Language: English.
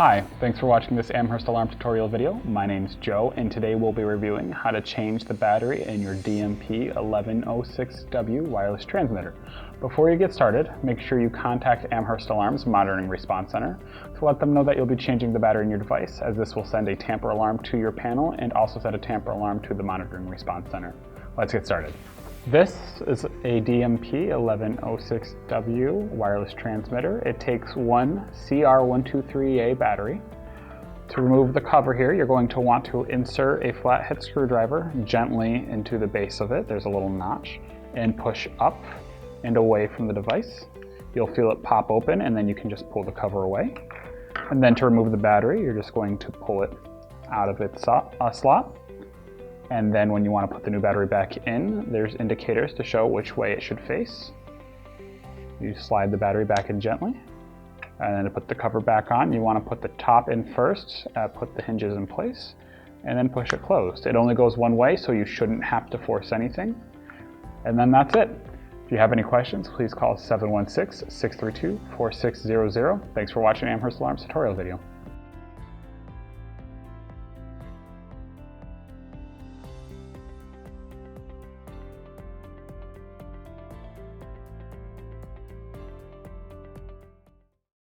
Hi, thanks for watching this Amherst alarm tutorial video. My name's Joe, and today we'll be reviewing how to change the battery in your DMP-1106-W wireless transmitter. Before you get started, make sure you contact Amherst Alarm's Monitoring Response Center to let them know that you'll be changing the battery in your device, as this will send a tamper alarm to your panel and also send a tamper alarm to the Monitoring Response Center. Let's get started. This is a DMP-1106-W wireless transmitter. It takes one CR123A battery. To remove the cover here, you're going to want to insert a flathead screwdriver gently into the base of it. There's a little notch, and push up and away from the device. You'll feel it pop open, and then you can just pull the cover away. And then to remove the battery, you're just going to pull it out of its slot. And then when you want to put the new battery back in, there's indicators to show which way it should face. You slide the battery back in gently. And then to put the cover back on, you want to put the top in first, put the hinges in place, and then push it closed. It only goes one way, so you shouldn't have to force anything. And then that's it. If you have any questions, please call 716-632-4600. Thanks for watching Amherst Alarms tutorial video.